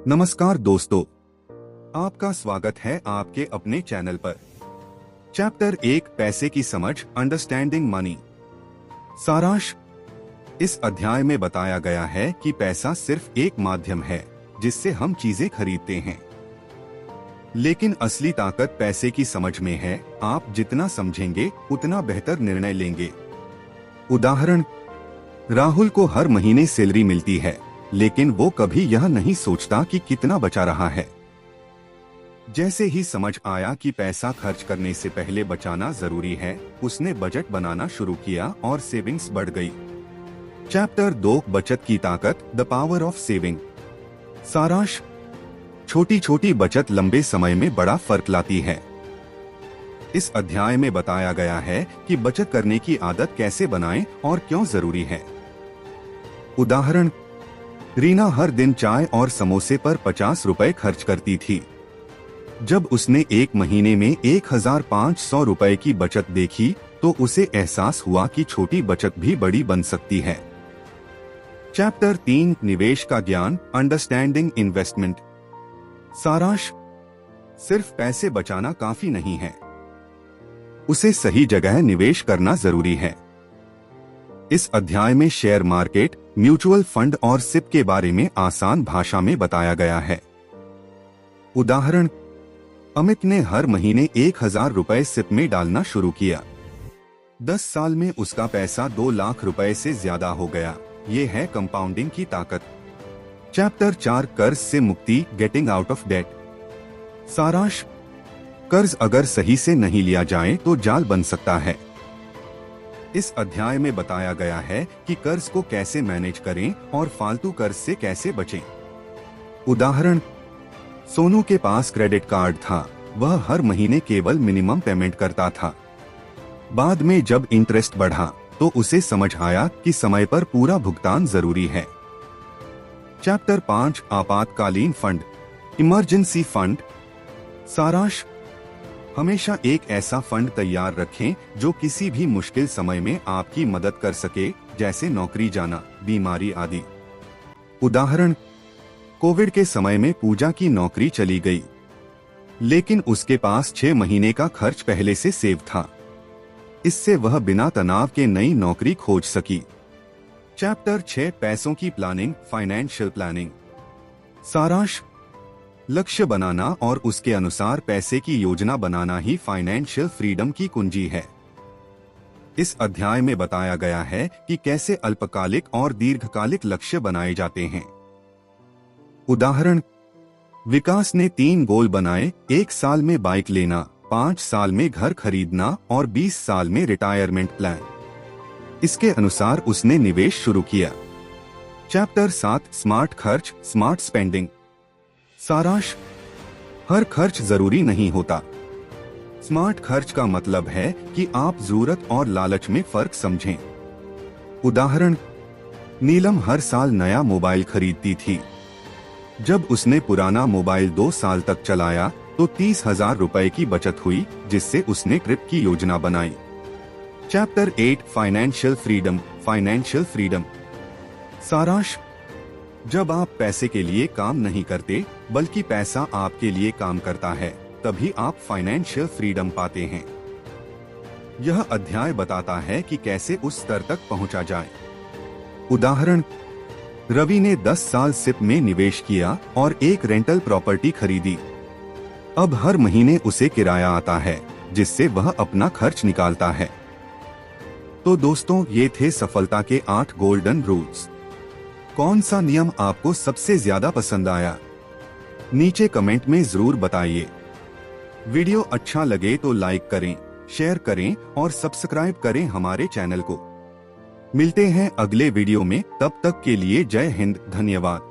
नमस्कार दोस्तों, आपका स्वागत है आपके अपने चैनल पर। चैप्टर 1 पैसे की समझ, अंडरस्टैंडिंग मनी। सारांश। इस अध्याय में बताया गया है कि पैसा सिर्फ एक माध्यम है जिससे हम चीजें खरीदते हैं, लेकिन असली ताकत पैसे की समझ में है। आप जितना समझेंगे उतना बेहतर निर्णय लेंगे। उदाहरण, राहुल को हर महीने सैलरी मिलती है, लेकिन वो कभी यह नहीं सोचता कि कितना बचा रहा है। जैसे ही समझ आया कि पैसा खर्च करने से पहले बचाना जरूरी है, उसने बजट बनाना शुरू किया और सेविंग्स बढ़ गई। चैप्टर 2 बचत की ताकत, द पावर ऑफ सेविंग। सारांश। छोटी छोटी बचत लंबे समय में बड़ा फर्क लाती है। इस अध्याय में बताया गया है कि बचत करने की आदत कैसे बनाएं और क्यों जरूरी है। उदाहरण, रीना हर दिन चाय और समोसे पर 50 रुपए खर्च करती थी। जब उसने एक महीने में 1500 रुपए की बचत देखी तो उसे एहसास हुआ कि छोटी बचत भी बड़ी बन सकती है। चैप्टर 3 निवेश का ज्ञान, अंडरस्टैंडिंग इन्वेस्टमेंट। सारांश। सिर्फ पैसे बचाना काफी नहीं है, उसे सही जगह निवेश करना जरूरी है। इस अध्याय में शेयर मार्केट, म्यूचुअल फंड और सिप के बारे में आसान भाषा में बताया गया है। उदाहरण, अमित ने हर महीने 1000 रुपए सिप में डालना शुरू किया। 10 साल में उसका पैसा 2 लाख रुपए से ज्यादा हो गया। ये है कंपाउंडिंग की ताकत। चैप्टर 4 कर्ज से मुक्ति, गेटिंग आउट ऑफ डेट। सारांश। कर्ज अगर सही से नहीं लिया जाए तो जाल बन सकता है। इस अध्याय में बताया गया है कि कर्ज को कैसे मैनेज करें और फालतू कर्ज से कैसे बचें। उदाहरण, सोनू के पास क्रेडिट कार्ड था, वह हर महीने केवल मिनिमम पेमेंट करता था। बाद में जब इंटरेस्ट बढ़ा तो उसे समझ आया कि समय पर पूरा भुगतान जरूरी है। चैप्टर 5 आपातकालीन फंड, इमरजेंसी फंड। सारांश। हमेशा एक ऐसा फंड तैयार रखें जो किसी भी मुश्किल समय में आपकी मदद कर सके, जैसे नौकरी जाना, बीमारी आदि। उदाहरण, कोविड के समय में पूजा की नौकरी चली गई, लेकिन उसके पास 6 महीने का खर्च पहले से सेव था। इससे वह बिना तनाव के नई नौकरी खोज सकी। चैप्टर 6 पैसों की प्लानिंग, फाइनेंशियल प्लानिंग। सारांश। लक्ष्य बनाना और उसके अनुसार पैसे की योजना बनाना ही फाइनेंशियल फ्रीडम की कुंजी है। इस अध्याय में बताया गया है कि कैसे अल्पकालिक और दीर्घकालिक लक्ष्य बनाए जाते हैं। उदाहरण, विकास ने 3 गोल बनाए, 1 साल में बाइक लेना, 5 साल में घर खरीदना और 20 साल में रिटायरमेंट प्लान। इसके अनुसार उसने निवेश शुरू किया। चैप्टर 7 स्मार्ट खर्च, स्मार्ट स्पेंडिंग। सारांश। हर खर्च जरूरी नहीं होता। स्मार्ट खर्च का मतलब है कि आप जरूरत और लालच में फर्क समझें। उदाहरण, नीलम हर साल नया मोबाइल खरीदती थी। जब उसने पुराना मोबाइल 2 साल तक चलाया तो 30,000 रुपए की बचत हुई, जिससे उसने ट्रिप की योजना बनाई। Chapter 8 financial freedom, financial freedom. सारांश। जब आप पैसे के लिए काम नहीं करते बल्कि पैसा आपके लिए काम करता है, तभी आप फाइनेंशियल फ्रीडम पाते हैं। यह अध्याय बताता है कि कैसे उस स्तर तक पहुंचा जाए। उदाहरण, रवि ने 10 साल सिप में निवेश किया और एक रेंटल प्रॉपर्टी खरीदी। अब हर महीने उसे किराया आता है, जिससे वह अपना खर्च निकालता है। तो दोस्तों, ये थे सफलता के 8 गोल्डन रूल्स। कौन सा नियम आपको सबसे ज्यादा पसंद आया? नीचे कमेंट में जरूर बताइए। वीडियो अच्छा लगे तो लाइक करें, शेयर करें और सब्सक्राइब करें हमारे चैनल को। मिलते हैं अगले वीडियो में, तब तक के लिए जय हिंद, धन्यवाद।